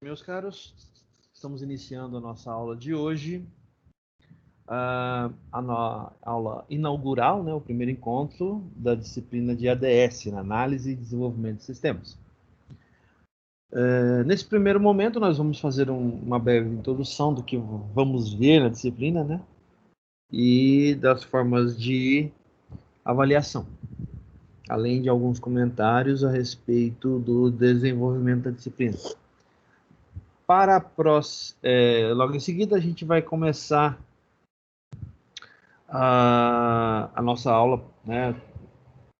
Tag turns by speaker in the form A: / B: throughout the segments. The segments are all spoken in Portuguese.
A: Meus caros, estamos iniciando a nossa aula de hoje, a aula inaugural, né, o primeiro encontro da disciplina de ADS, na Análise e Desenvolvimento de Sistemas. Nesse primeiro momento, nós vamos fazer uma breve introdução do que vamos ver na disciplina, né, e das formas de avaliação, além de alguns comentários a respeito do desenvolvimento da disciplina. Logo em seguida, a gente vai começar a nossa aula, né,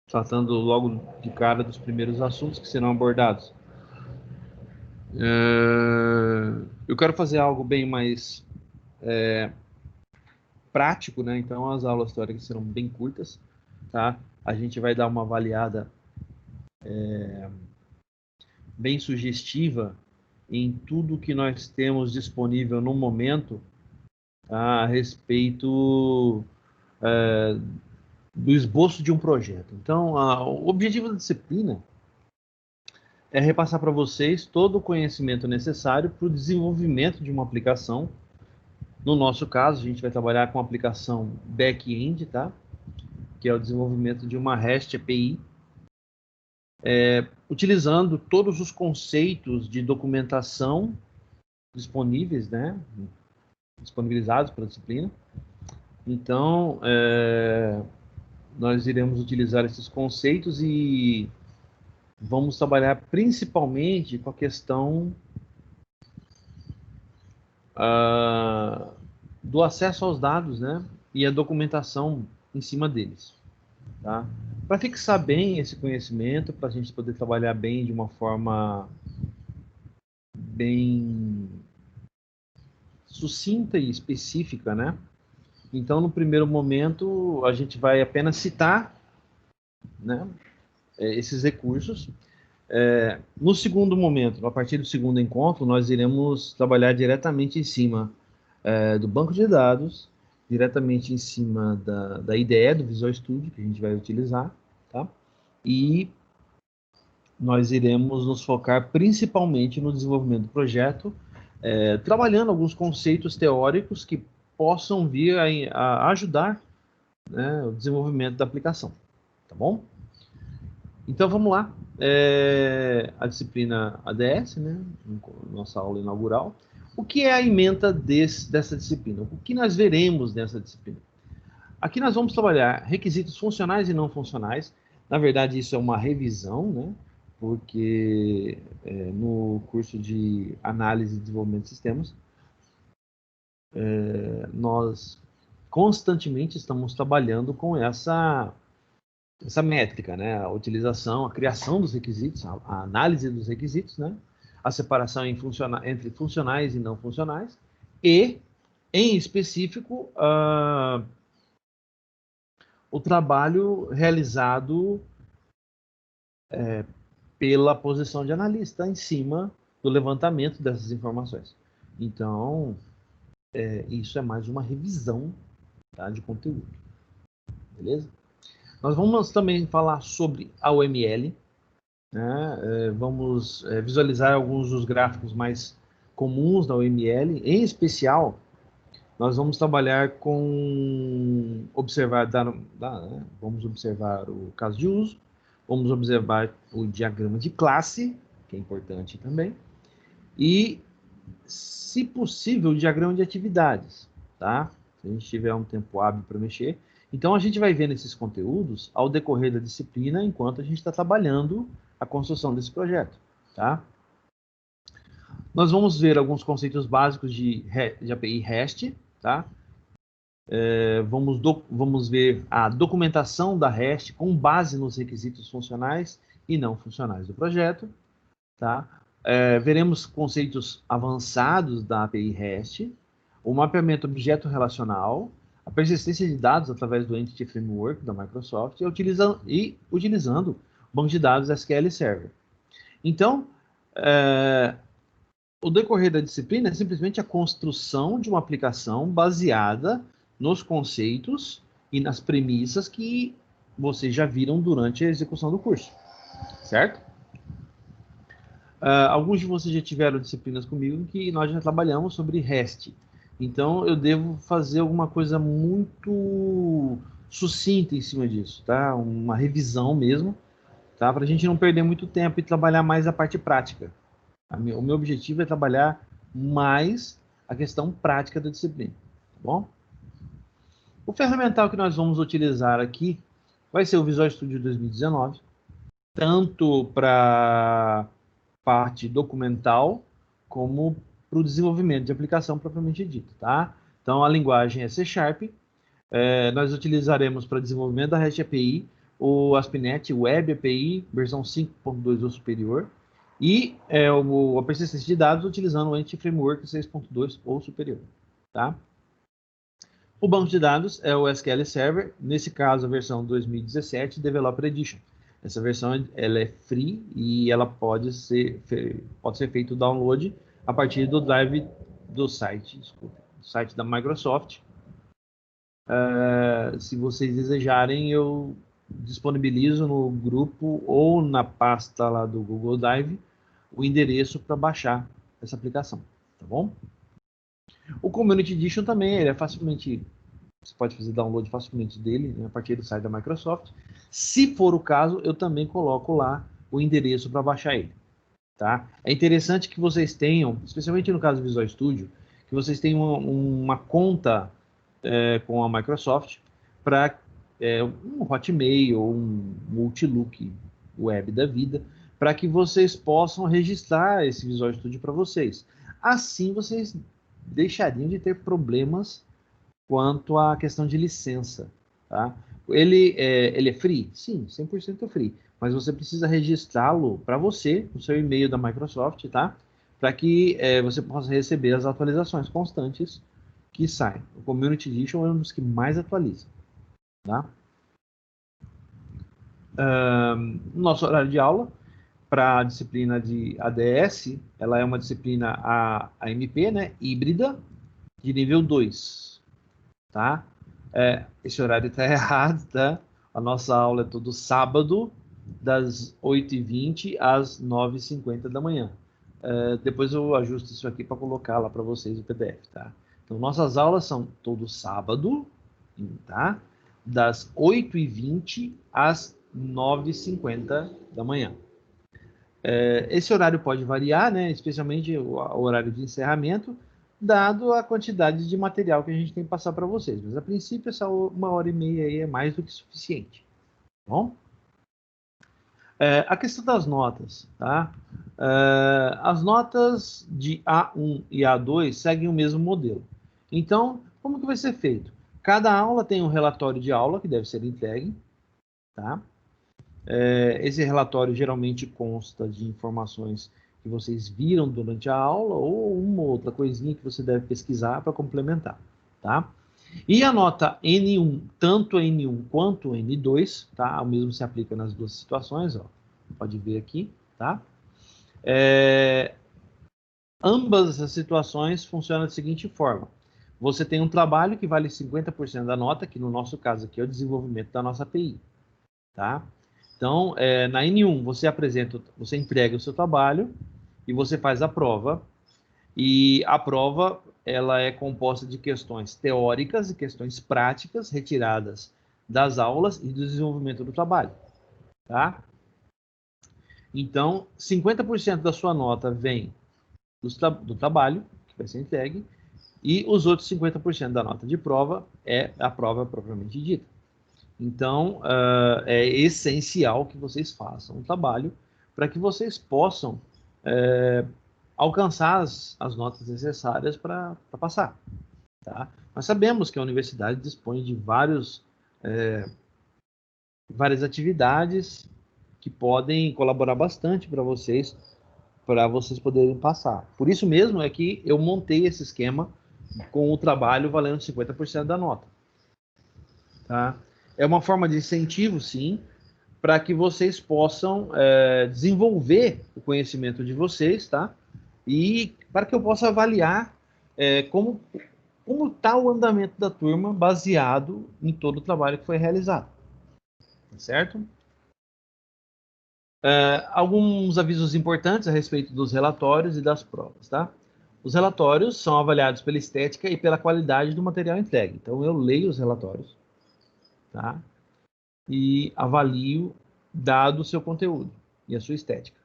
A: tratando logo de cara dos primeiros assuntos que serão abordados. Eu quero fazer algo bem mais prático, né? Então as aulas teóricas serão bem curtas, tá? A gente vai dar uma avaliada bem sugestiva em tudo que nós temos disponível no momento, tá? A respeito do esboço de um projeto. Então, o objetivo da disciplina é repassar para vocês todo o conhecimento necessário para o desenvolvimento de uma aplicação. No nosso caso, a gente vai trabalhar com a aplicação back-end, tá? Que é o desenvolvimento de uma REST API, utilizando todos os conceitos de documentação disponíveis, né? Disponibilizados pela disciplina. Então, nós iremos utilizar esses conceitos e vamos trabalhar principalmente com a questão do acesso aos dados, né, e a documentação em cima deles, tá? Para fixar bem esse conhecimento, para a gente poder trabalhar bem de uma forma bem sucinta e específica, né? Então, no primeiro momento, a gente vai apenas citar, né, esses recursos. No segundo momento, a partir do segundo encontro, nós iremos trabalhar diretamente em cima do banco de dados, diretamente em cima da IDE, do Visual Studio, que a gente vai utilizar, tá? E nós iremos nos focar principalmente no desenvolvimento do projeto, trabalhando alguns conceitos teóricos que possam vir a ajudar, né, o desenvolvimento da aplicação, tá bom? Então vamos lá, a disciplina ADS, né, nossa aula inaugural. O que é a ementa dessa disciplina? O que nós veremos nessa disciplina? Aqui nós vamos trabalhar requisitos funcionais e não funcionais. Na verdade, isso é uma revisão, né, porque no curso de análise e desenvolvimento de sistemas, nós constantemente estamos trabalhando com essa métrica, né? A utilização, a criação dos requisitos, a análise dos requisitos, né? A separação entre funcionais e não funcionais, e, em específico, o trabalho realizado pela posição de analista em cima do levantamento dessas informações. Então, isso é mais uma revisão, tá, de conteúdo. Beleza? Nós vamos também falar sobre a UML, né? Vamos visualizar alguns dos gráficos mais comuns da UML. Em especial, nós vamos trabalhar com vamos observar o caso de uso, vamos observar o diagrama de classe, que é importante também, e, se possível, o diagrama de atividades, tá? Se a gente tiver um tempo hábil para mexer. Então, a gente vai vendo esses conteúdos ao decorrer da disciplina, enquanto a gente está trabalhando a construção desse projeto, tá? Nós vamos ver alguns conceitos básicos de API REST, tá? Vamos ver a documentação da REST com base nos requisitos funcionais e não funcionais do projeto, tá? Veremos conceitos avançados da API REST, o mapeamento objeto relacional, a persistência de dados através do Entity Framework da Microsoft e utilizando o banco de dados SQL Server. Então, o decorrer da disciplina é simplesmente a construção de uma aplicação baseada nos conceitos e nas premissas que vocês já viram durante a execução do curso, certo? Alguns de vocês já tiveram disciplinas comigo em que nós já trabalhamos sobre REST. Então, eu devo fazer alguma coisa muito sucinta em cima disso, tá? Uma revisão mesmo, tá? Para a gente não perder muito tempo e trabalhar mais a parte prática. O meu objetivo é trabalhar mais a questão prática da disciplina, tá bom? O ferramental que nós vamos utilizar aqui vai ser o Visual Studio 2019, tanto para parte documental, como para o desenvolvimento de aplicação propriamente dita, tá? Então, a linguagem é C Sharp. Nós utilizaremos para desenvolvimento da REST API o ASP.NET Web API, versão 5.2 ou superior, e a persistência de dados utilizando o Entity Framework 6.2 ou superior, tá? O banco de dados é o SQL Server, nesse caso a versão 2017 Developer Edition. Essa versão ela é free e ela pode ser feito o download a partir do drive do site, do site da Microsoft. Se vocês desejarem, eu disponibilizo no grupo ou na pasta lá do Google Drive o endereço para baixar essa aplicação, tá bom? O Community Edition também ele é facilmente, você pode fazer download facilmente dele, né, a partir do site da Microsoft. Se for o caso, eu também coloco lá o endereço para baixar ele, tá? É interessante que vocês tenham, especialmente no caso do Visual Studio, que vocês tenham uma conta com a Microsoft para um Hotmail ou um Outlook web da vida, para que vocês possam registrar esse Visual Studio para vocês. Assim vocês deixariam de ter problemas quanto à questão de licença, tá? Ele é free? Sim, 100% free, mas você precisa registrá-lo para você, no seu e-mail da Microsoft, tá? Para que você possa receber as atualizações constantes que saem. O Community Edition é um dos que mais atualiza, tá? Nosso horário de aula para a disciplina de ADS, ela é uma disciplina AMP, né, híbrida, de nível 2, tá? Esse horário está errado, tá? A nossa aula é todo sábado, das 8h20 às 9h50 da manhã. Depois eu ajusto isso aqui para colocar lá para vocês o PDF, tá? Então, nossas aulas são todo sábado, tá? Das 8h20 às 9h50 da manhã. Esse horário pode variar, né? Especialmente o horário de encerramento, dado a quantidade de material que a gente tem que passar para vocês. Mas, a princípio, essa 1h30 aí é mais do que suficiente. Tá bom? A questão das notas, tá? As notas de A1 e A2 seguem o mesmo modelo. Então, como que vai ser feito? Cada aula tem um relatório de aula que deve ser entregue, tá? Esse relatório geralmente consta de informações que vocês viram durante a aula ou uma outra coisinha que você deve pesquisar para complementar, tá? E a nota N1, tanto N1 quanto N2, tá? O mesmo se aplica nas duas situações, ó. Pode ver aqui, tá? Ambas as situações funcionam da seguinte forma. Você tem um trabalho que vale 50% da nota, que no nosso caso aqui é o desenvolvimento da nossa API, tá? Então, na N1, você entrega o seu trabalho e você faz a prova. E a prova, ela é composta de questões teóricas e questões práticas retiradas das aulas e do desenvolvimento do trabalho, tá? Então, 50% da sua nota vem do trabalho, que vai ser entregue, e os outros 50% da nota de prova é a prova propriamente dita. Então, é essencial que vocês façam um trabalho para que vocês possam alcançar as notas necessárias para passar. Tá? Nós sabemos que a universidade dispõe de várias atividades que podem colaborar bastante para vocês poderem passar. Por isso mesmo é que eu montei esse esquema com o trabalho valendo 50% da nota. Tá? É uma forma de incentivo, sim, para que vocês possam desenvolver o conhecimento de vocês, tá? E para que eu possa avaliar como está o andamento da turma baseado em todo o trabalho que foi realizado. Tá certo? Alguns avisos importantes a respeito dos relatórios e das provas, tá? Os relatórios são avaliados pela estética e pela qualidade do material entregue. Então, eu leio os relatórios, tá? E avalio dado o seu conteúdo e a sua estética.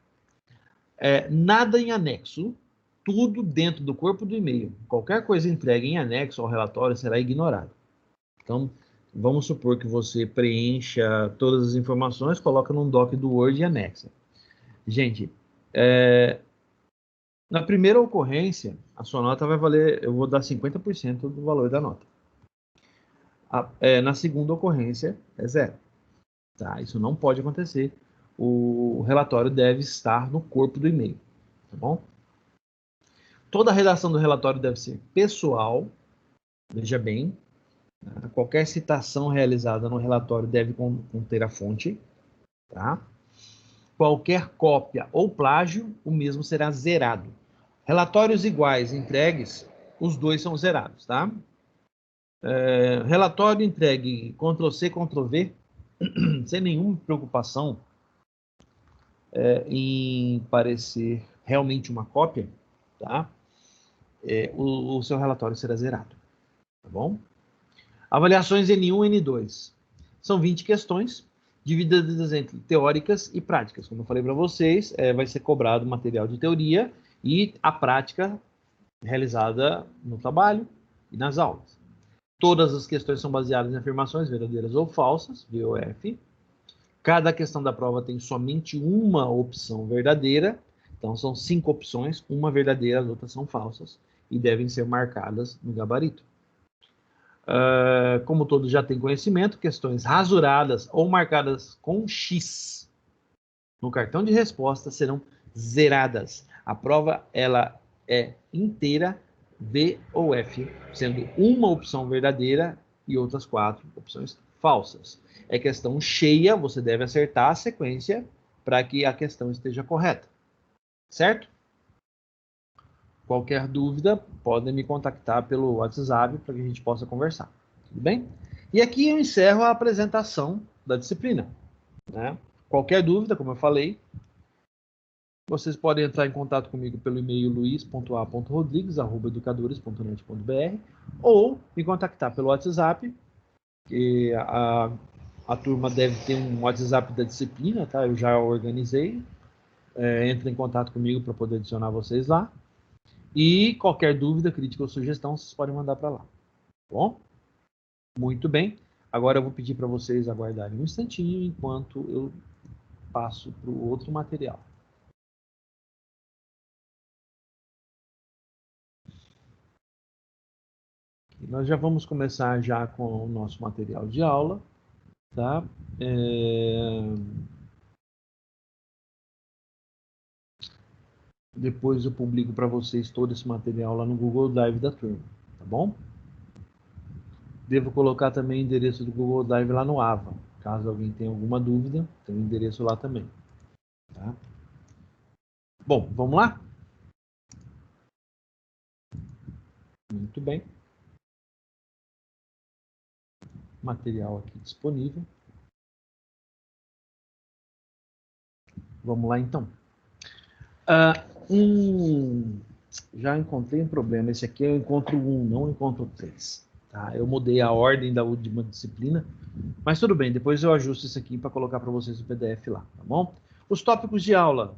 A: Nada em anexo, tudo dentro do corpo do e-mail. Qualquer coisa entregue em anexo ao relatório será ignorado. Então, vamos supor que você preencha todas as informações, coloca num doc do Word e anexa. Gente, na primeira ocorrência, a sua nota vai valer, eu vou dar 50% do valor da nota. Na segunda ocorrência, é zero. Tá? Isso não pode acontecer. O relatório deve estar no corpo do e-mail. Tá bom? Toda a redação do relatório deve ser pessoal. Veja bem. Tá? Qualquer citação realizada no relatório deve conter a fonte. Tá? Qualquer cópia ou plágio, o mesmo será zerado. Relatórios iguais entregues, os dois são zerados, tá? Relatório entregue Ctrl+C, Ctrl+V, sem nenhuma preocupação em parecer realmente uma cópia, tá? O seu relatório será zerado, tá bom? Avaliações N1 e N2. São 20 questões, divididas entre teóricas e práticas. Como eu falei para vocês, vai ser cobrado material de teoria e a prática realizada no trabalho e nas aulas. Todas as questões são baseadas em afirmações verdadeiras ou falsas, VOF. Cada questão da prova tem somente uma opção verdadeira. Então, são 5 opções, uma verdadeira, as outras são falsas, e devem ser marcadas no gabarito. Como todos já têm conhecimento, questões rasuradas ou marcadas com X no cartão de resposta serão zeradas. A prova ela é inteira V ou F, sendo uma opção verdadeira e outras 4 opções falsas. É questão cheia, você deve acertar a sequência para que a questão esteja correta. Certo? Qualquer dúvida, podem me contactar pelo WhatsApp para que a gente possa conversar. Tudo bem? E aqui eu encerro a apresentação da disciplina, né? Qualquer dúvida, como eu falei, vocês podem entrar em contato comigo pelo e-mail luis.a.rodrigues@educadores.net.br ou me contactar pelo WhatsApp, que a turma deve ter um WhatsApp da disciplina, tá? Eu já organizei. Entre em contato comigo para poder adicionar vocês lá. E qualquer dúvida, crítica ou sugestão, vocês podem mandar para lá. Tá bom? Muito bem. Agora eu vou pedir para vocês aguardarem um instantinho enquanto eu passo para o outro material. E nós já vamos começar já com o nosso material de aula, tá? Depois eu publico para vocês todo esse material lá no Google Drive da turma, tá bom? Devo colocar também o endereço do Google Drive lá no AVA. Caso alguém tenha alguma dúvida, tem o endereço lá também. Tá? Bom, vamos lá? Muito bem. Material aqui disponível. Vamos lá, então. Já encontrei um problema. Esse aqui eu encontro 1, não encontro 3. Tá? Eu mudei a ordem da última disciplina, mas tudo bem. Depois eu ajusto isso aqui para colocar para vocês o PDF lá, tá bom? Os tópicos de aula.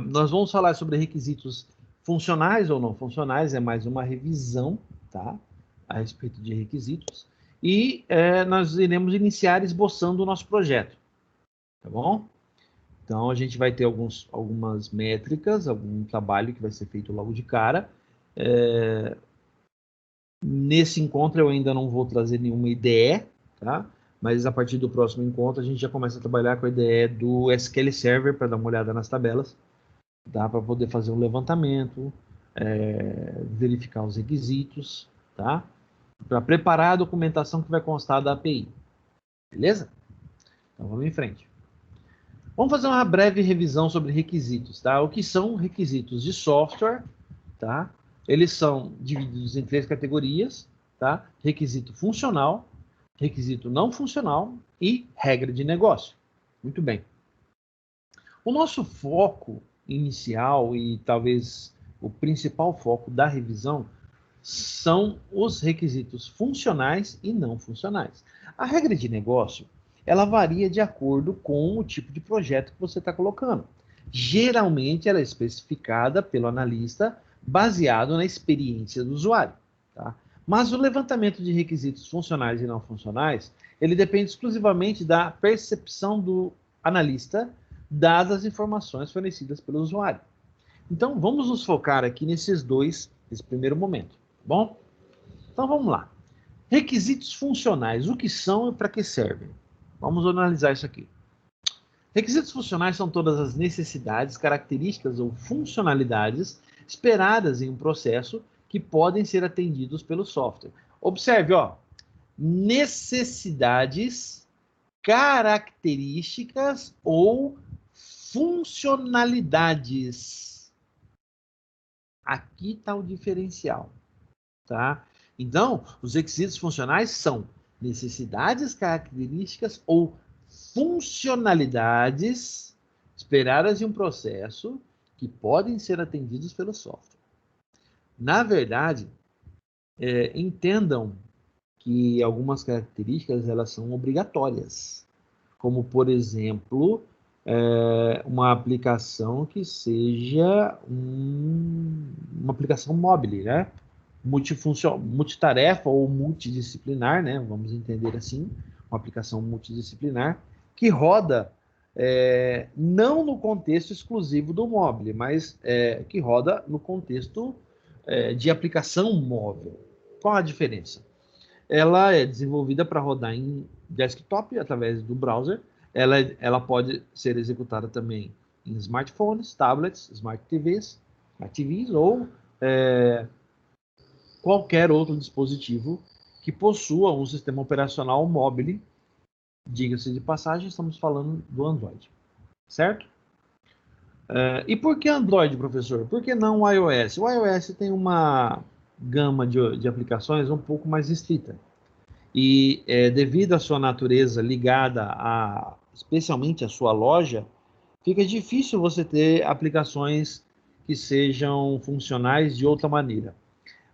A: Nós vamos falar sobre requisitos funcionais ou não funcionais. É mais uma revisão, tá? A respeito de requisitos. E nós iremos iniciar esboçando o nosso projeto, tá bom? Então, a gente vai ter algumas métricas, algum trabalho que vai ser feito logo de cara. Nesse encontro, eu ainda não vou trazer nenhuma IDE, tá? Mas a partir do próximo encontro, a gente já começa a trabalhar com a IDE do SQL Server, para dar uma olhada nas tabelas, tá? Para poder fazer um levantamento, verificar os requisitos, tá? Para preparar a documentação que vai constar da API. Beleza? Então, vamos em frente. Vamos fazer uma breve revisão sobre requisitos, tá? O que são requisitos de software, tá? Eles são divididos em 3 categorias, tá? Requisito funcional, requisito não funcional e regra de negócio. Muito bem. O nosso foco inicial e talvez o principal foco da revisão são os requisitos funcionais e não funcionais. A regra de negócio, ela varia de acordo com o tipo de projeto que você está colocando. Geralmente, ela é especificada pelo analista baseado na experiência do usuário. Tá? Mas o levantamento de requisitos funcionais e não funcionais, ele depende exclusivamente da percepção do analista, dadas as informações fornecidas pelo usuário. Então, vamos nos focar aqui nesses dois, nesse primeiro momento, tá bom? Então, vamos lá. Requisitos funcionais, o que são e para que servem? Vamos analisar isso aqui. Requisitos funcionais são todas as necessidades, características ou funcionalidades esperadas em um processo que podem ser atendidos pelo software. Observe, ó, necessidades, características ou funcionalidades. Aqui está o diferencial, tá? Então, os requisitos funcionais são necessidades, características ou funcionalidades esperadas em um processo que podem ser atendidos pelo software. Na verdade, entendam que algumas características elas são obrigatórias, como, por exemplo, uma aplicação que seja uma aplicação móvel, né? Multitarefa ou multidisciplinar, né? Vamos entender assim, uma aplicação multidisciplinar que roda não no contexto exclusivo do mobile, mas que roda no contexto de aplicação móvel. Qual a diferença? Ela é desenvolvida para rodar em desktop através do browser. Ela pode ser executada também em smartphones, tablets, smart TVs ou qualquer outro dispositivo que possua um sistema operacional móvel. Diga-se de passagem, estamos falando do Android, certo? E por que Android, professor? Por que não o iOS? O iOS tem uma gama de aplicações um pouco mais restrita. E devido à sua natureza ligada especialmente à sua loja, fica difícil você ter aplicações que sejam funcionais de outra maneira.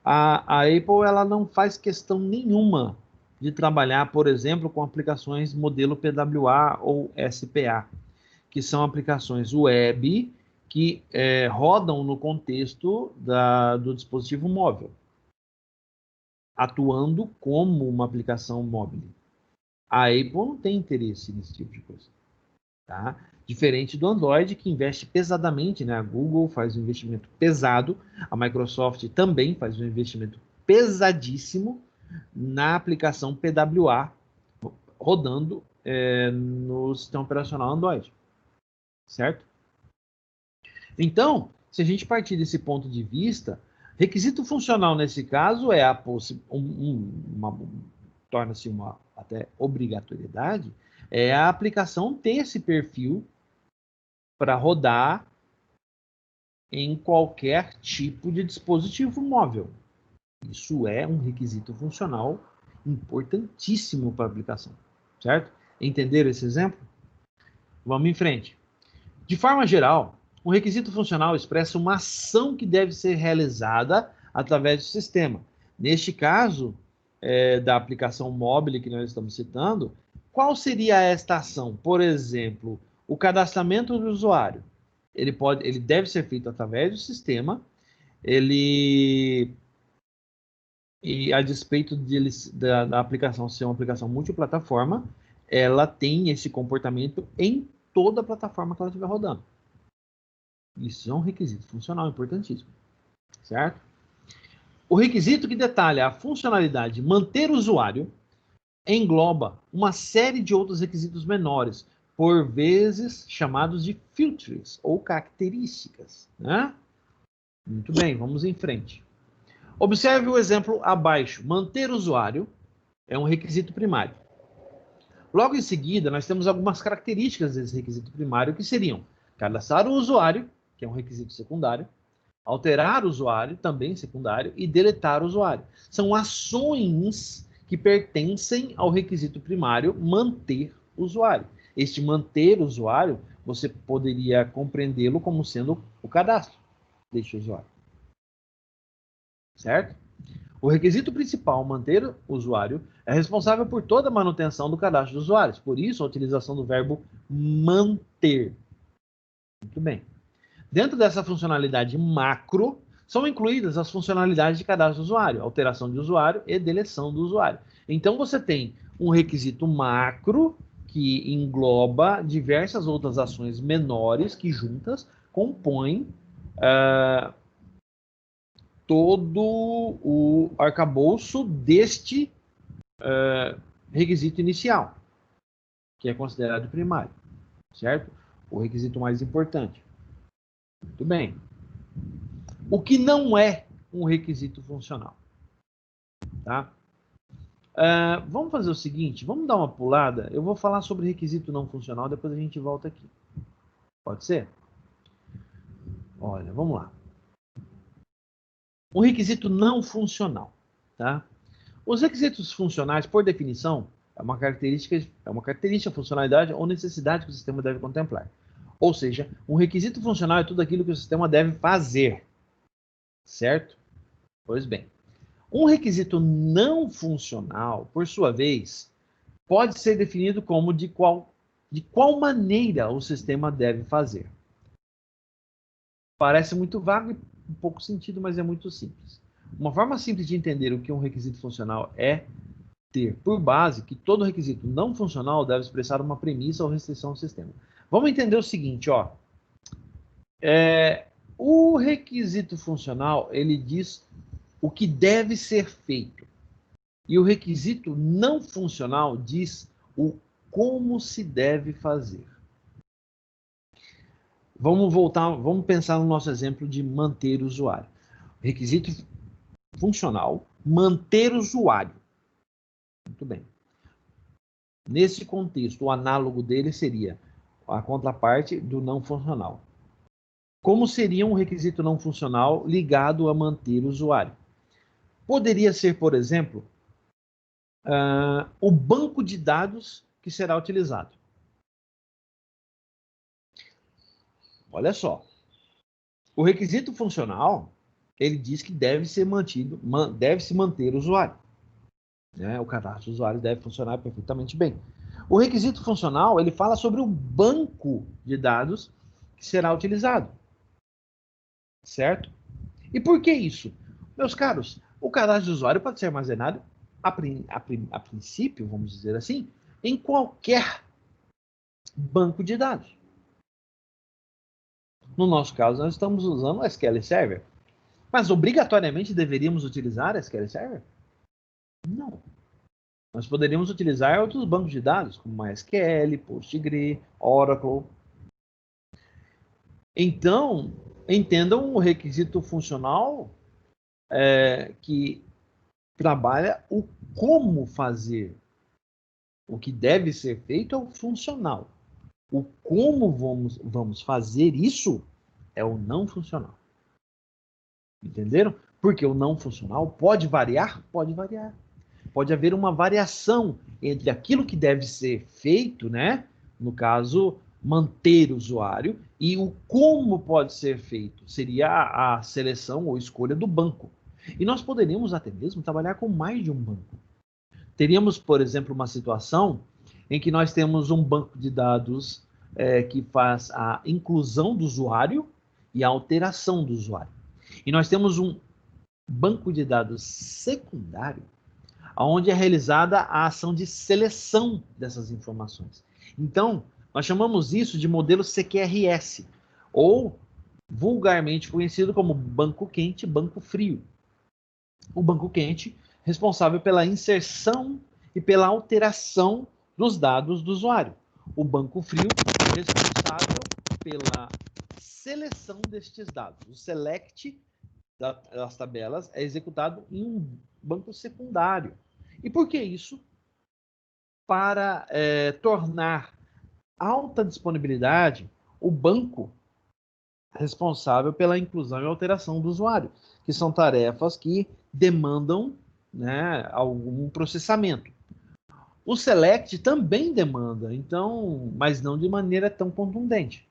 A: A Apple ela não faz questão nenhuma de trabalhar, por exemplo, com aplicações modelo PWA ou SPA, que são aplicações web que rodam no contexto do dispositivo móvel, atuando como uma aplicação móvel. A Apple não tem interesse nesse tipo de coisa. Tá? Diferente do Android, que investe pesadamente, né? A Google faz um investimento pesado, a Microsoft também faz um investimento pesadíssimo na aplicação PWA, rodando no sistema operacional Android. Certo? Então, se a gente partir desse ponto de vista, requisito funcional nesse caso é torna-se uma até obrigatoriedade, é a aplicação ter esse perfil para rodar em qualquer tipo de dispositivo móvel. Isso é um requisito funcional importantíssimo para a aplicação, certo? Entenderam esse exemplo? Vamos em frente. De forma geral, um requisito funcional expressa uma ação que deve ser realizada através do sistema. Neste caso, da aplicação móvel que nós estamos citando, qual seria esta ação? Por exemplo, o cadastramento do usuário. Ele deve ser feito através do sistema, e a despeito da aplicação ser uma aplicação multiplataforma, ela tem esse comportamento em toda a plataforma que ela estiver rodando. Isso é um requisito funcional importantíssimo, certo? O requisito que detalha a funcionalidade manter o usuário engloba uma série de outros requisitos menores, por vezes chamados de filters ou características, né? Muito bem, vamos em frente. Observe o exemplo abaixo. Manter o usuário é um requisito primário. Logo em seguida, nós temos algumas características desse requisito primário, que seriam cadastrar o usuário, que é um requisito secundário, alterar o usuário, também secundário, e deletar o usuário. São ações que pertencem ao requisito primário manter o usuário. Este manter o usuário você poderia compreendê-lo como sendo o cadastro deste usuário. Certo? O requisito principal, manter o usuário, é responsável por toda a manutenção do cadastro de usuários. Por isso, a utilização do verbo manter. Muito bem. Dentro dessa funcionalidade macro, são incluídas as funcionalidades de cadastro do usuário, alteração de usuário e deleção do usuário. Então, você tem um requisito macro que engloba diversas outras ações menores que juntas compõem todo o arcabouço deste requisito inicial, que é considerado primário, certo? O requisito mais importante. Muito bem. O que não é um requisito funcional, tá? Vamos fazer o seguinte, vamos dar uma pulada. Eu vou falar sobre requisito não funcional, depois a gente volta aqui. Pode ser? Olha, vamos lá. Um requisito não funcional, tá? Os requisitos funcionais, por definição, é uma característica, funcionalidade ou necessidade que o sistema deve contemplar. Ou seja, um requisito funcional é tudo aquilo que o sistema deve fazer, certo? Pois bem. Um requisito não funcional, por sua vez, pode ser definido como de qual maneira o sistema deve fazer. Parece muito vago e um pouco sentido, mas é muito simples. Uma forma simples de entender o que um requisito funcional é ter por base que todo requisito não funcional deve expressar uma premissa ou restrição do sistema. Vamos entender o seguinte, ó. O requisito funcional, ele diz o que deve ser feito. E o requisito não funcional diz o como se deve fazer. Vamos pensar no nosso exemplo de manter o usuário. Requisito funcional, manter o usuário. Muito bem. Nesse contexto, o análogo dele seria a contraparte do não funcional. Como seria um requisito não funcional ligado a manter o usuário? Poderia ser, por exemplo, o banco de dados que será utilizado. Olha só. O requisito funcional, ele diz que deve se manter o usuário. Né? O cadastro do usuário deve funcionar perfeitamente bem. O requisito funcional, ele fala sobre o banco de dados que será utilizado. Certo? E por que isso? Meus caros, o cadastro de usuário pode ser armazenado, a princípio, vamos dizer assim, em qualquer banco de dados. No nosso caso, nós estamos usando o SQL Server. Mas obrigatoriamente deveríamos utilizar SQL Server? Não. Nós poderíamos utilizar outros bancos de dados, como MySQL, Postgre, Oracle. Então, entendam o requisito funcional que trabalha o como fazer. O que deve ser feito é o funcional. O como vamos fazer isso é o não funcional. Entenderam? Porque o não funcional pode variar? Pode variar. Pode haver uma variação entre aquilo que deve ser feito, né? No caso, manter o usuário, e o como pode ser feito. Seria a seleção ou escolha do banco. E nós poderíamos até mesmo trabalhar com mais de um banco. Teríamos, por exemplo, uma situação em que nós temos um banco de dados que faz a inclusão do usuário e a alteração do usuário. E nós temos um banco de dados secundário, onde é realizada a ação de seleção dessas informações. Então, nós chamamos isso de modelo CQRS, ou vulgarmente conhecido como banco quente, banco frio. O banco quente, responsável pela inserção e pela alteração dos dados do usuário. O banco frio, responsável pela seleção destes dados. O select das tabelas é executado em um banco secundário. E por que isso? Para tornar alta disponibilidade o banco responsável pela inclusão e alteração do usuário, que são tarefas que demandam, né, algum processamento. O select também demanda, então, mas não de maneira tão contundente.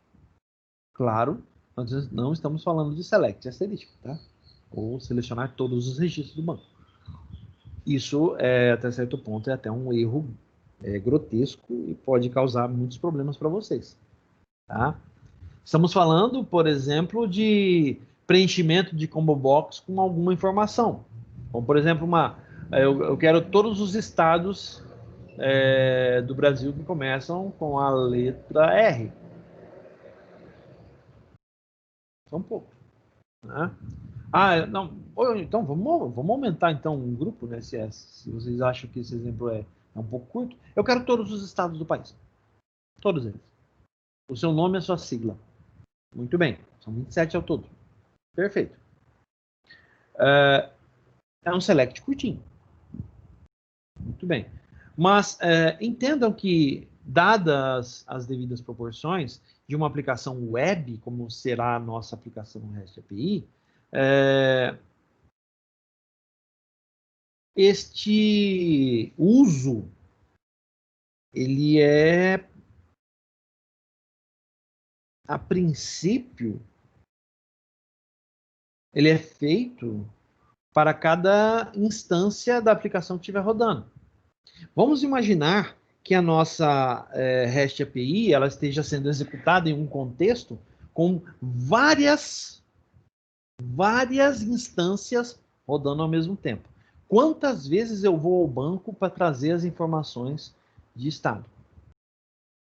A: Claro, nós não estamos falando de select asterístico, tá? Ou selecionar todos os registros do banco. Isso, até certo ponto, é até um erro grotesco e pode causar muitos problemas para vocês, tá? Estamos falando, por exemplo, de preenchimento de combo box com alguma informação. Como, por exemplo, eu quero todos os estados do Brasil que começam com a letra R. São poucos, né? Não. Então, vamos aumentar então um grupo, né? Se vocês acham que esse exemplo é um pouco curto. Eu quero todos os estados do país. Todos eles. O seu nome é a sua sigla. Muito bem. São 27 ao todo. Perfeito. É um select curtinho. Muito bem. Mas entendam que, dadas as devidas proporções de uma aplicação web, como será a nossa aplicação REST API, este uso, ele é, a princípio, ele é feito para cada instância da aplicação que estiver rodando. Vamos imaginar que a nossa REST API ela esteja sendo executada em um contexto com várias instâncias rodando ao mesmo tempo. Quantas vezes eu vou ao banco para trazer as informações de estado?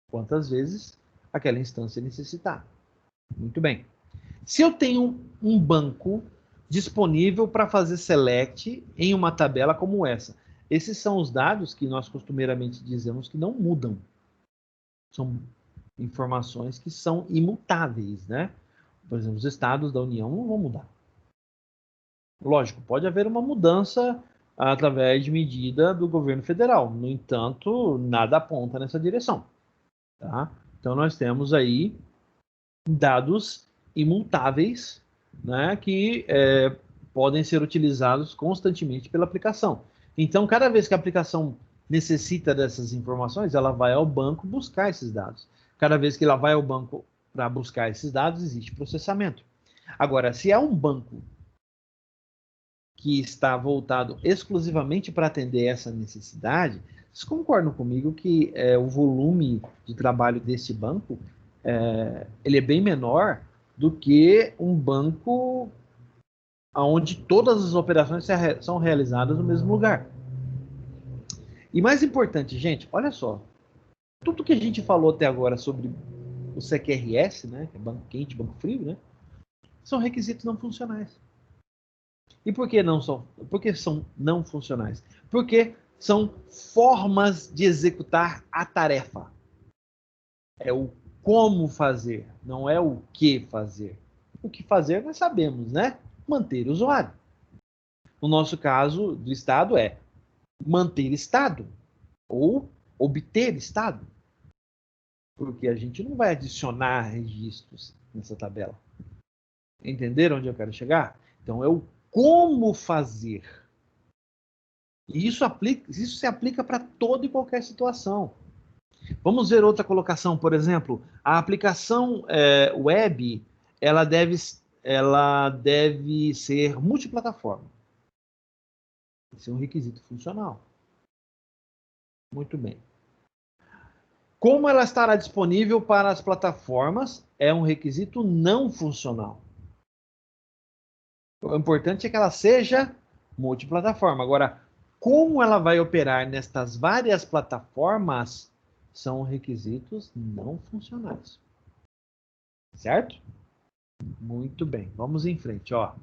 A: Quantas vezes aquela instância necessitar? Muito bem. Se eu tenho um banco disponível para fazer select em uma tabela como essa, esses são os dados que nós costumeiramente dizemos que não mudam. São informações que são imutáveis, né? Por exemplo, os estados da União não vão mudar. Lógico, pode haver uma mudança através de medida do governo federal. No entanto, nada aponta nessa direção. Tá? Então, nós temos aí dados imutáveis, né, que podem ser utilizados constantemente pela aplicação. Então, cada vez que a aplicação necessita dessas informações, ela vai ao banco buscar esses dados. Cada vez que ela vai ao banco para buscar esses dados, existe processamento. Agora, se é um banco que está voltado exclusivamente para atender essa necessidade, vocês concordam comigo que o volume de trabalho desse banco ele é bem menor do que um banco onde todas as operações são realizadas no mesmo lugar. E mais importante, gente, olha só, tudo que a gente falou até agora sobre o CQRS, né, que é banco quente, banco frio, né, são requisitos não funcionais. E por que não são? Porque são não funcionais? Porque são formas de executar a tarefa. É o como fazer, não é o que fazer. O que fazer nós sabemos, né? Manter o usuário. No nosso caso do estado é manter estado ou obter estado. Porque a gente não vai adicionar registros nessa tabela. Entenderam onde eu quero chegar? Então é o como fazer. E isso se aplica para toda e qualquer situação. Vamos ver outra colocação, por exemplo, a aplicação web, ela deve ser multiplataforma. Esse é um requisito funcional. Muito bem. Como ela estará disponível para as plataformas é um requisito não funcional. O importante é que ela seja multiplataforma. Agora, como ela vai operar nestas várias plataformas são requisitos não funcionais. Certo? Muito bem, vamos em frente. Ó.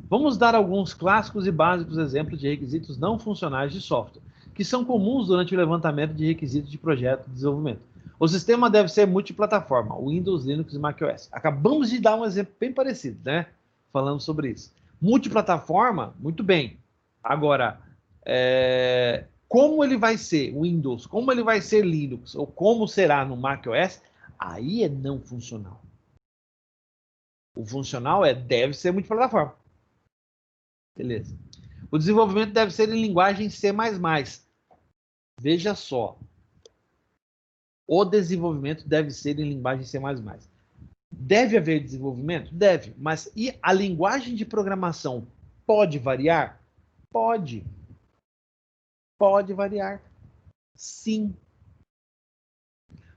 A: Vamos dar alguns clássicos e básicos exemplos de requisitos não funcionais de software, que são comuns durante o levantamento de requisitos de projeto de desenvolvimento. O sistema deve ser multiplataforma, Windows, Linux e macOS. Acabamos de dar um exemplo bem parecido, né? Falando sobre isso. Multiplataforma, muito bem. Agora, como ele vai ser Windows, como ele vai ser Linux, ou como será no macOS, aí é não funcional. O funcional deve ser multiplataforma. Beleza. O desenvolvimento deve ser em linguagem C++. Veja só. O desenvolvimento deve ser em linguagem C++. Deve haver desenvolvimento? Deve. Mas e a linguagem de programação pode variar? Pode. Pode variar. Sim.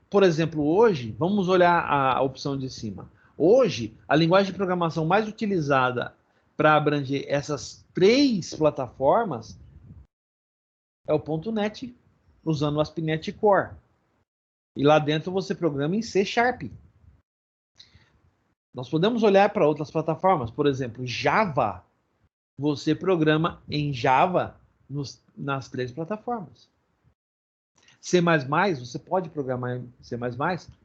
A: Por exemplo, hoje, vamos olhar a opção de cima. Hoje, a linguagem de programação mais utilizada para abranger essas 3 plataformas é o .NET, usando o ASP.NET Core. E lá dentro você programa em C#. Nós podemos olhar para outras plataformas, por exemplo, Java. Você programa em Java nas 3 plataformas. C++, você pode programar em C++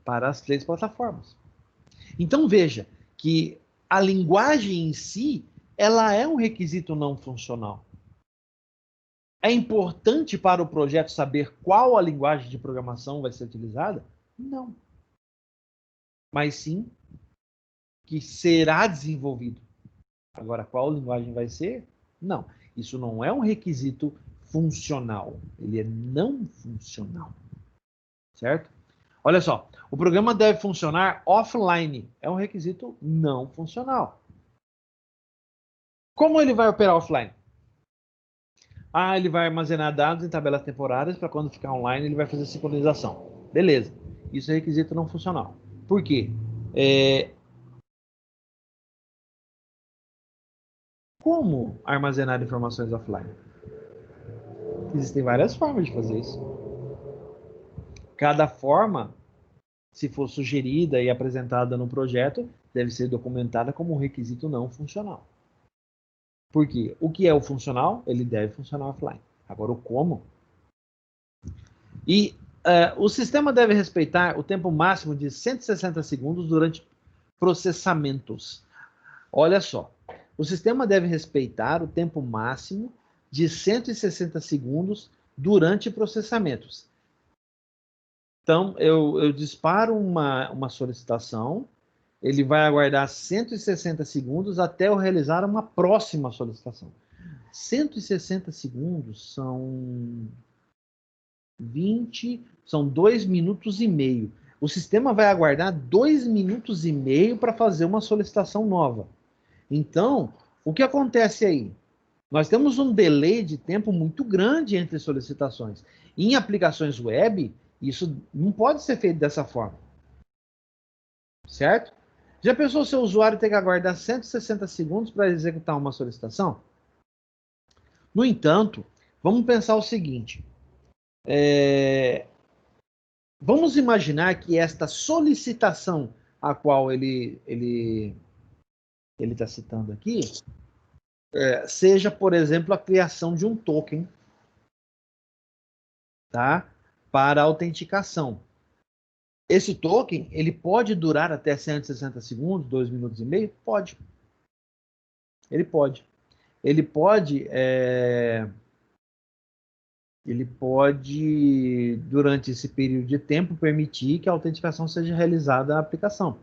A: para as 3 plataformas. Então veja que a linguagem em si, ela é um requisito não funcional. É importante para o projeto saber qual a linguagem de programação vai ser utilizada? Não. Mas sim que será desenvolvido. Agora, qual linguagem vai ser? Não. Isso não é um requisito funcional. Ele é não funcional. Certo? Olha só. O programa deve funcionar offline. É um requisito não funcional. Como ele vai operar offline? Ele vai armazenar dados em tabelas temporárias para quando ficar online ele vai fazer sincronização. Beleza. Isso é requisito não funcional. Por quê? Como armazenar informações offline? Existem várias formas de fazer isso. Cada forma, se for sugerida e apresentada no projeto, deve ser documentada como um requisito não funcional. Por quê? O que é o funcional? Ele deve funcionar offline. Agora, o como? E o sistema deve respeitar o tempo máximo de 160 segundos durante processamentos. Olha só. O sistema deve respeitar o tempo máximo de 160 segundos durante processamentos. Então, eu disparo uma solicitação, ele vai aguardar 160 segundos até eu realizar uma próxima solicitação. 160 segundos são 2 minutos e meio. O sistema vai aguardar 2 minutos e meio para fazer uma solicitação nova. Então, o que acontece aí? Nós temos um delay de tempo muito grande entre solicitações. Em aplicações web, isso não pode ser feito dessa forma. Certo? Já pensou se o usuário ter que aguardar 160 segundos para executar uma solicitação? No entanto, vamos pensar o seguinte. Vamos imaginar que esta solicitação a qual ele está citando aqui seja, por exemplo, a criação de um token, tá? Para autenticação. Esse token, ele pode durar até 160 segundos, 2 minutos e meio? Pode. Ele pode. Ele pode, durante esse período de tempo, permitir que a autenticação seja realizada na aplicação.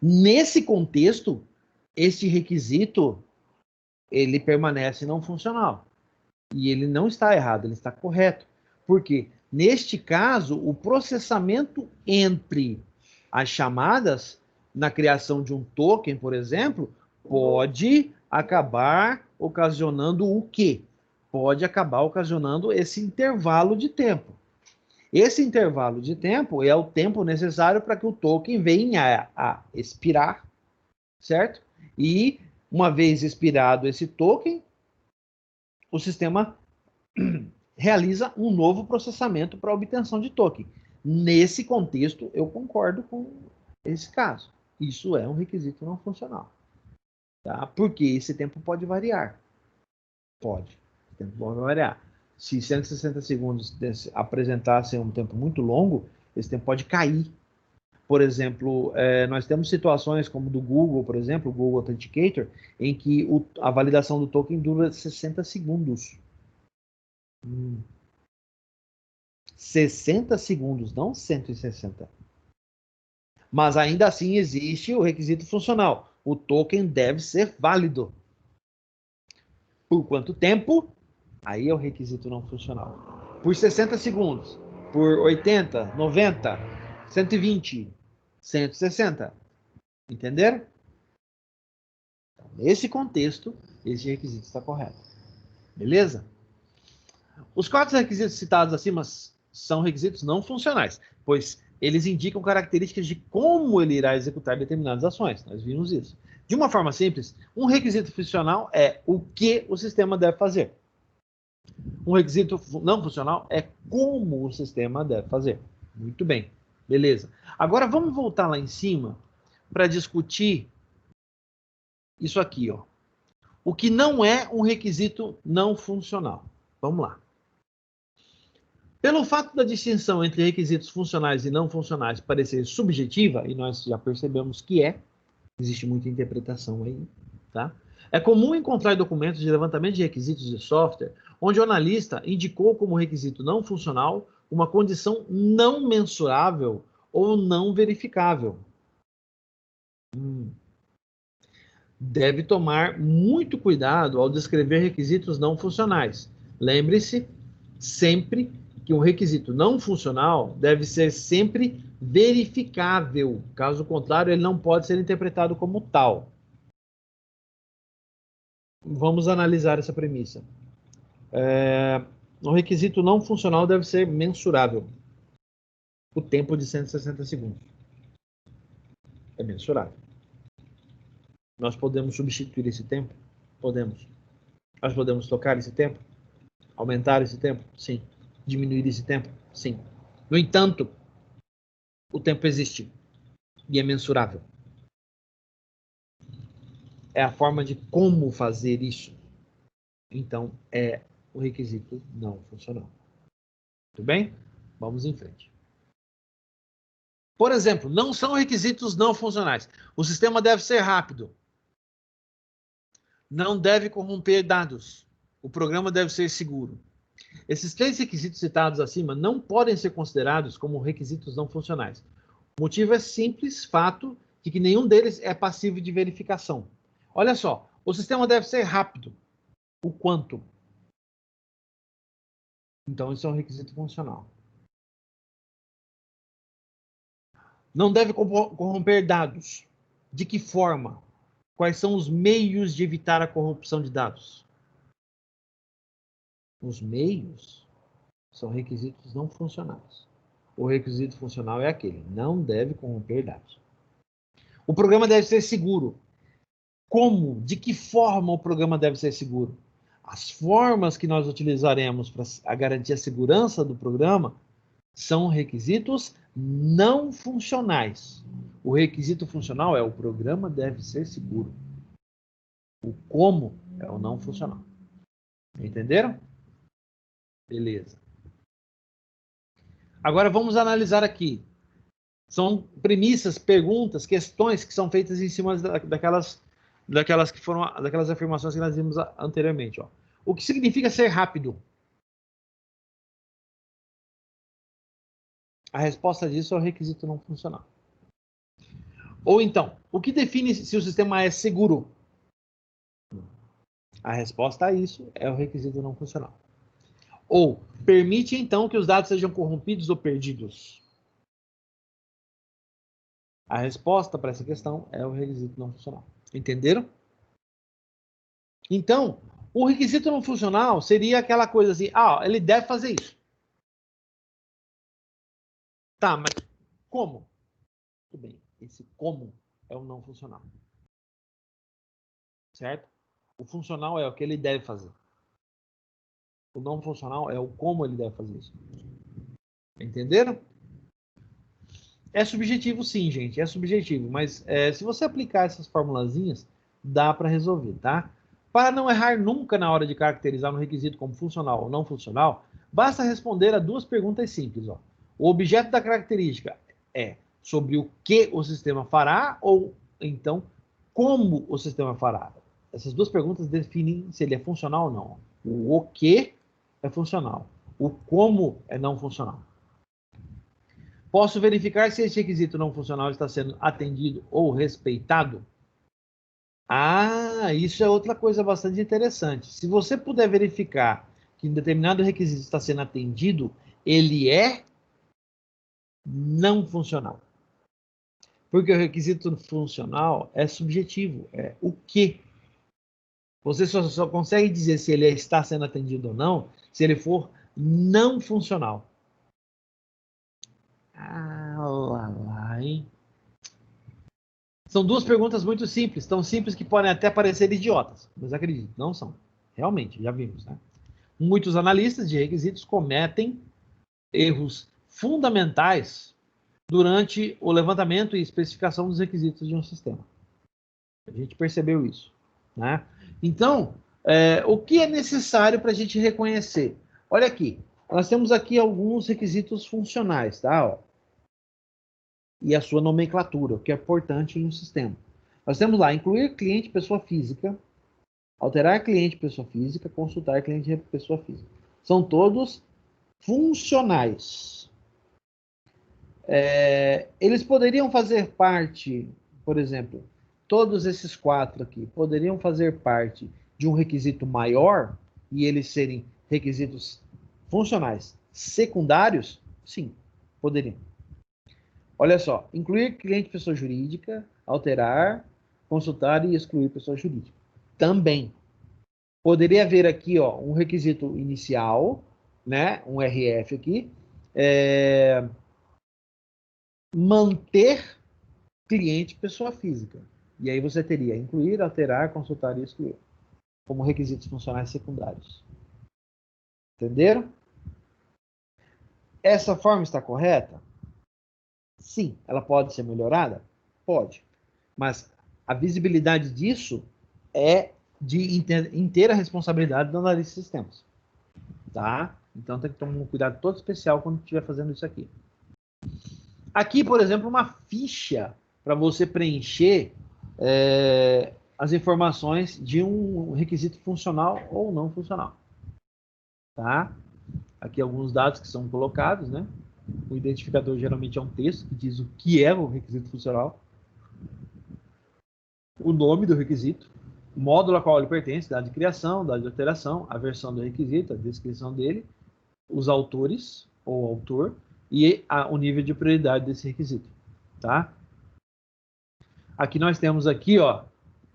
A: Nesse contexto, este requisito, ele permanece não funcional. E ele não está errado, ele está correto. Por quê? Neste caso, o processamento entre as chamadas, na criação de um token, por exemplo, pode acabar ocasionando o quê? Pode acabar ocasionando esse intervalo de tempo. Esse intervalo de tempo é o tempo necessário para que o token venha a expirar, certo? E, uma vez expirado esse token, o sistema realiza um novo processamento para obtenção de token. Nesse contexto, eu concordo com esse caso. Isso é um requisito não funcional. Tá? Porque esse tempo pode variar. Pode. O tempo pode variar. Se 160 segundos apresentassem um tempo muito longo, esse tempo pode cair. Por exemplo, nós temos situações como do Google, por exemplo, o Google Authenticator, em que a validação do token dura 60 segundos. 60 segundos, não 160. Mas ainda assim existe o requisito funcional. O token deve ser válido. Por quanto tempo? Aí é o requisito não funcional. por 60 segundos, por 80, 90, 120, 160. Entenderam? Nesse contexto, esse requisito está correto. Beleza? Os 4 requisitos citados acima são requisitos não funcionais, pois eles indicam características de como ele irá executar determinadas ações. Nós vimos isso. De uma forma simples, um requisito funcional é o que o sistema deve fazer. Um requisito não funcional é como o sistema deve fazer. Muito bem. Beleza. Agora vamos voltar lá em cima para discutir isso aqui, ó. O que não é um requisito não funcional. Vamos lá. Pelo fato da distinção entre requisitos funcionais e não funcionais parecer subjetiva, e nós já percebemos que existe muita interpretação aí, tá? É comum encontrar documentos de levantamento de requisitos de software onde o analista indicou como requisito não funcional uma condição não mensurável ou não verificável. Deve tomar muito cuidado ao descrever requisitos não funcionais. Lembre-se sempre que um requisito não funcional deve ser sempre verificável. Caso contrário, ele não pode ser interpretado como tal. Vamos analisar essa premissa. Um requisito não funcional deve ser mensurável. O tempo de 160 segundos. É mensurável. Nós podemos substituir esse tempo? Podemos. Nós podemos trocar esse tempo? Aumentar esse tempo? Sim. Diminuir esse tempo? Sim. No entanto, o tempo existe e é mensurável. É a forma de como fazer isso. Então, é o requisito não funcional. Tudo bem? Vamos em frente. Por exemplo, não são requisitos não funcionais. O sistema deve ser rápido. Não deve corromper dados. O programa deve ser seguro. Esses 3 requisitos citados acima não podem ser considerados como requisitos não funcionais. O motivo é simples fato de que nenhum deles é passivo de verificação. Olha só, o sistema deve ser rápido. O quanto? Então, isso é um requisito funcional. Não deve corromper dados. De que forma? Quais são os meios de evitar a corrupção de dados? Os meios são requisitos não funcionais. O requisito funcional é aquele, não deve corromper dados. O programa deve ser seguro. Como? De que forma o programa deve ser seguro? As formas que nós utilizaremos para garantir a segurança do programa são requisitos não funcionais. O requisito funcional é o programa deve ser seguro. O como é o não funcional. Entenderam? Beleza. Agora vamos analisar aqui. São premissas, perguntas, questões que são feitas em cima daquelas afirmações que nós vimos anteriormente. Ó. O que significa ser rápido? A resposta disso é o requisito não funcional. Ou então, o que define se o sistema é seguro? A resposta a isso é o requisito não funcional. Ou, permite então que os dados sejam corrompidos ou perdidos? A resposta para essa questão é o requisito não funcional. Entenderam? Então, o requisito não funcional seria aquela coisa assim, ele deve fazer isso. Tá, mas como? Tudo bem, esse como é o não funcional. Certo? O funcional é o que ele deve fazer. O não funcional é o como ele deve fazer isso. Entenderam? É subjetivo sim, gente, é subjetivo, mas se você aplicar essas formulazinhas, dá para resolver, tá? Para não errar nunca na hora de caracterizar um requisito como funcional ou não funcional, basta responder a 2 perguntas simples. Ó. O objeto da característica é sobre o que o sistema fará ou, então, como o sistema fará. Essas 2 perguntas definem se ele é funcional ou não. O que é funcional, o como é não funcional. Posso verificar se esse requisito não funcional está sendo atendido ou respeitado? Isso é outra coisa bastante interessante. Se você puder verificar que um determinado requisito está sendo atendido, ele é não funcional. Porque o requisito funcional é subjetivo, é o que. Você só consegue dizer se ele está sendo atendido ou não se ele for não funcional. Ah, lá, hein? São duas perguntas muito simples, tão simples que podem até parecer idiotas, mas acredito, não são. Realmente, já vimos, né? Muitos analistas de requisitos cometem erros fundamentais durante o levantamento e especificação dos requisitos de um sistema. A gente percebeu isso, né? Então, o que é necessário para a gente reconhecer? Olha aqui, nós temos aqui alguns requisitos funcionais, tá? Ó, e a sua nomenclatura, o que é importante em um sistema. Nós temos lá, incluir cliente pessoa física, alterar cliente pessoa física, consultar cliente pessoa física. São todos funcionais. Eles poderiam fazer parte, por exemplo, todos esses 4 aqui, poderiam fazer parte de um requisito maior e eles serem requisitos funcionais secundários? Sim, poderiam. Olha só, incluir cliente pessoa jurídica, alterar, consultar e excluir pessoa jurídica. Também. Poderia haver aqui, ó, um requisito inicial, né, um RF aqui, manter cliente pessoa física. E aí você teria incluir, alterar, consultar e excluir, como requisitos funcionais secundários. Entenderam? Essa forma está correta? Sim. Ela pode ser melhorada? Pode. Mas a visibilidade disso é de inteira responsabilidade do analista de sistemas. Tá? Então tem que tomar um cuidado todo especial quando estiver fazendo isso aqui. Aqui, por exemplo, uma ficha para você preencher as informações de um requisito funcional ou não funcional. Tá? Aqui alguns dados que são colocados, né? O identificador geralmente é um texto que diz o que é o requisito funcional, o nome do requisito, o módulo a qual ele pertence, dado de criação, dado de alteração, a versão do requisito, a descrição dele, os autores ou autor e o nível de prioridade desse requisito, tá? Aqui nós temos aqui, ó,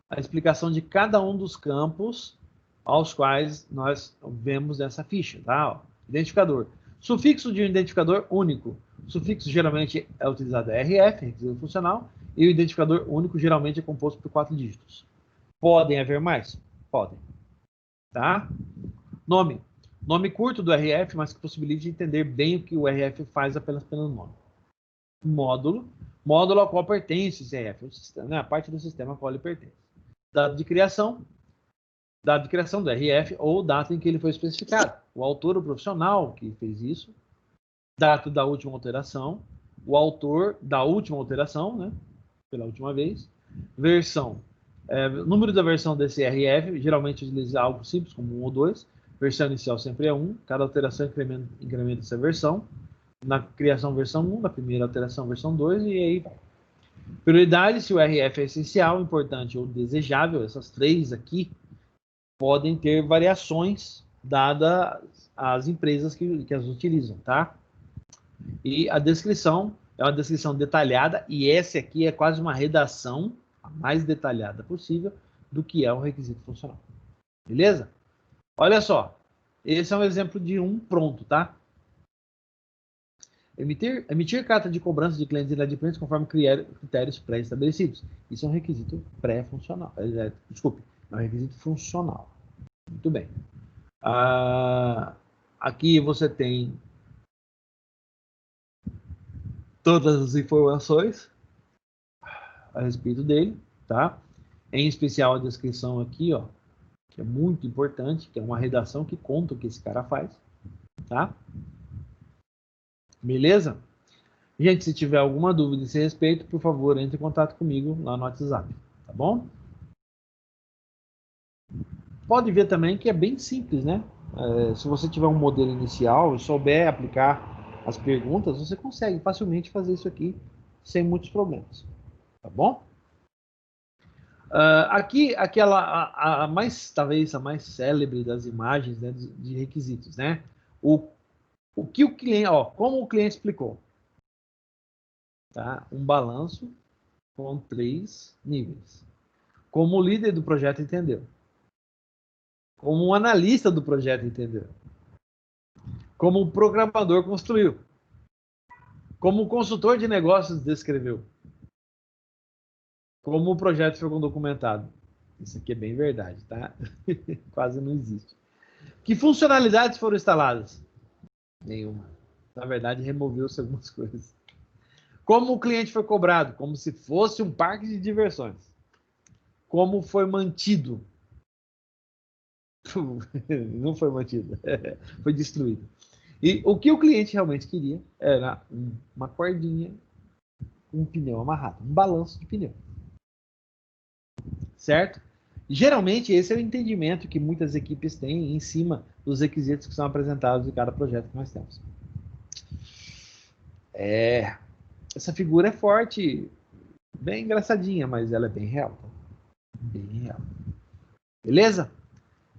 A: a explicação de cada um dos campos aos quais nós vemos essa ficha, tá? Ó, identificador. Sufixo de um identificador único. O sufixo geralmente é utilizado RF, requisito funcional, e o identificador único geralmente é composto por 4 dígitos. Podem haver mais? Podem. Tá? Nome. Nome curto do RF, mas que possibilite entender bem o que o RF faz apenas pelo nome. Módulo. Módulo ao qual pertence esse RF, o sistema, né? A parte do sistema ao qual ele pertence. Dado de criação. Dado de criação do RF ou data em que ele foi especificado. O autor, o profissional que fez isso. Data da última alteração. O autor da última alteração, né? Pela última vez. Versão. Número da versão desse RF, geralmente utiliza algo simples, como 1 ou 2. Versão inicial sempre é 1. Cada alteração incrementa essa versão. Na criação, versão 1. Na primeira alteração, versão 2. E aí vai. Prioridade, se o RF é essencial, importante ou desejável. Essas 3 aqui podem ter variações dadas às empresas que as utilizam, tá? E a descrição é uma descrição detalhada, e essa aqui é quase uma redação, a mais detalhada possível, do que é um requisito funcional. Beleza? Olha só, esse é um exemplo de um pronto, tá? Emitir carta de cobrança de clientes e inadimplentes conforme critérios pré-estabelecidos. Isso é um requisito pré-funcional. Desculpe, é um requisito funcional. Muito bem. Aqui você tem todas as informações a respeito dele, tá? Em especial a descrição aqui, ó, que é muito importante, que é uma redação que conta o que esse cara faz, tá? Beleza? Gente, se tiver alguma dúvida a esse respeito, por favor, entre em contato comigo lá no WhatsApp, tá bom? Pode ver também que é bem simples, né? Se você tiver um modelo inicial e souber aplicar as perguntas, você consegue facilmente fazer isso aqui sem muitos problemas, tá bom? Aqui, a mais, talvez a mais célebre das imagens, né, de requisitos, né? O que o cliente, ó, como o cliente explicou, tá? Um balanço com 3 níveis. Como o líder do projeto entendeu. Como um analista do projeto entendeu. Como um programador construiu. Como um consultor de negócios descreveu. Como o projeto foi documentado. Isso aqui é bem verdade, tá? Quase não existe. Que funcionalidades foram instaladas? Nenhuma. Na verdade, removeu-se algumas coisas. Como o cliente foi cobrado? Como se fosse um parque de diversões. Como foi mantido? Não foi mantido. Foi destruído. E o que o cliente realmente queria era uma cordinha, um pneu amarrado, um balanço de pneu. Certo? Geralmente, esse é o entendimento que muitas equipes têm em cima dos requisitos que são apresentados em cada projeto que nós temos. Essa figura é forte, bem engraçadinha, mas ela é bem real. Bem real. Beleza?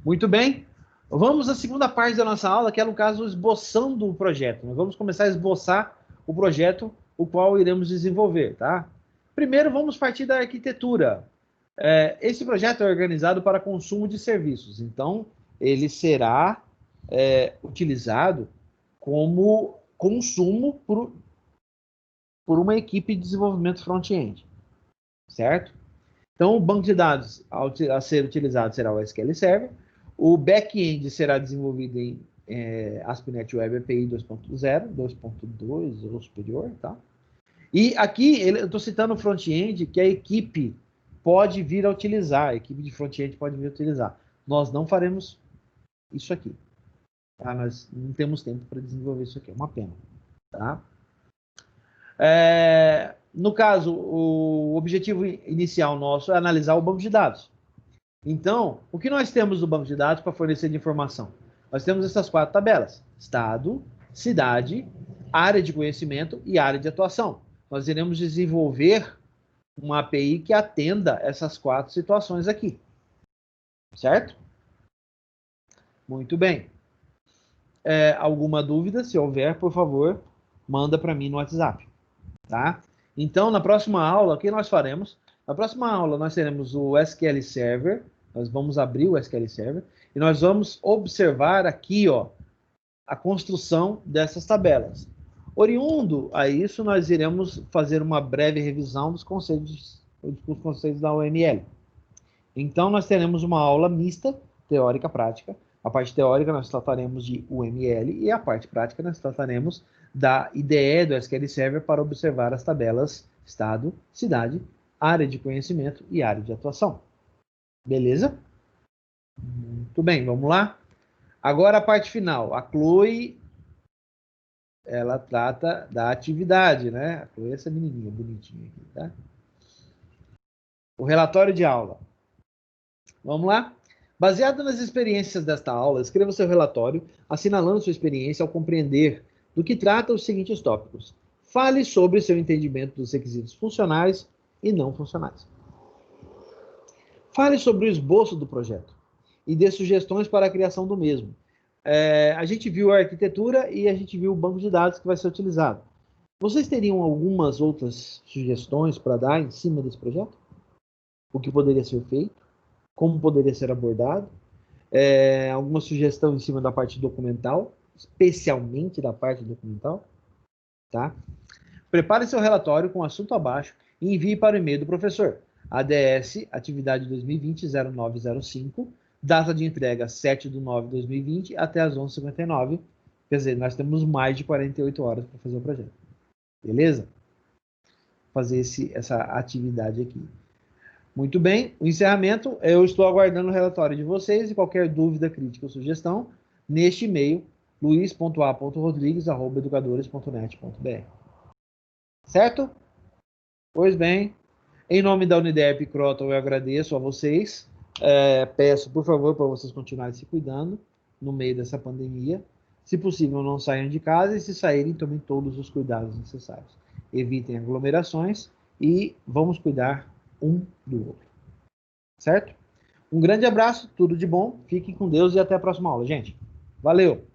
A: Muito bem. Vamos à segunda parte da nossa aula, que é, no caso, esboçando o projeto. Nós vamos começar a esboçar o projeto, o qual iremos desenvolver, tá? Primeiro, vamos partir da arquitetura. Esse projeto é organizado para consumo de serviços, então ele será utilizado como consumo por uma equipe de desenvolvimento front-end, certo? Então, o banco de dados a ser utilizado será o SQL Server, o back-end será desenvolvido em ASP.NET Web API 2.0, 2.2 ou superior, tá? E aqui eu estou citando o front-end que a equipe pode vir a utilizar, a equipe de front-end pode vir a utilizar. Nós não faremos isso aqui. Tá? Nós não temos tempo para desenvolver isso aqui, é uma pena. Tá? No caso, o objetivo inicial nosso é analisar o banco de dados. Então, o que nós temos no banco de dados para fornecer de informação? Nós temos essas 4 tabelas: estado, cidade, área de conhecimento e área de atuação. Nós iremos desenvolver uma API que atenda essas 4 situações aqui. Certo? Muito bem. Alguma dúvida? Se houver, por favor, manda para mim no WhatsApp. Tá? Então, na próxima aula, o que nós faremos? Na próxima aula, nós teremos o SQL Server. Nós vamos abrir o SQL Server e nós vamos observar aqui, ó, a construção dessas tabelas. Oriundo a isso, nós iremos fazer uma breve revisão dos conceitos da OML. Então, nós teremos uma aula mista, teórica e prática. A parte teórica nós trataremos de UML e a parte prática nós trataremos da IDE do SQL Server para observar as tabelas estado, cidade, área de conhecimento e área de atuação. Beleza? Muito bem, vamos lá? Agora a parte final. A Chloe, ela trata da atividade, né? A Chloe é essa menininha bonitinha aqui, tá? O relatório de aula. Vamos lá? Baseado nas experiências desta aula, escreva seu relatório, assinalando sua experiência ao compreender do que trata os seguintes tópicos. Fale sobre seu entendimento dos requisitos funcionais e não funcionais. Fale sobre o esboço do projeto e dê sugestões para a criação do mesmo. A gente viu a arquitetura e a gente viu o banco de dados que vai ser utilizado. Vocês teriam algumas outras sugestões para dar em cima desse projeto? O que poderia ser feito? Como poderia ser abordado? Alguma sugestão em cima da parte documental, especialmente da parte documental? Tá? Prepare seu relatório com o assunto abaixo e envie para o e-mail do professor. ADS, atividade 2020-0905, data de entrega 7/9/2020 até as 11h59. Quer dizer, nós temos mais de 48 horas para fazer o projeto. Beleza? Fazer essa atividade aqui. Muito bem, o encerramento, eu estou aguardando o relatório de vocês e qualquer dúvida, crítica ou sugestão, neste e-mail, luis.a.rodrigues@educadores.net.br. Certo? Pois bem, em nome da Uniderp Croton, eu agradeço a vocês. Peço, por favor, para vocês continuarem se cuidando no meio dessa pandemia. Se possível, não saiam de casa e, se saírem, tomem todos os cuidados necessários. Evitem aglomerações e vamos cuidar um do outro. certo? Um grande abraço, tudo de bom, fiquem com Deus e até a próxima aula, gente. Valeu!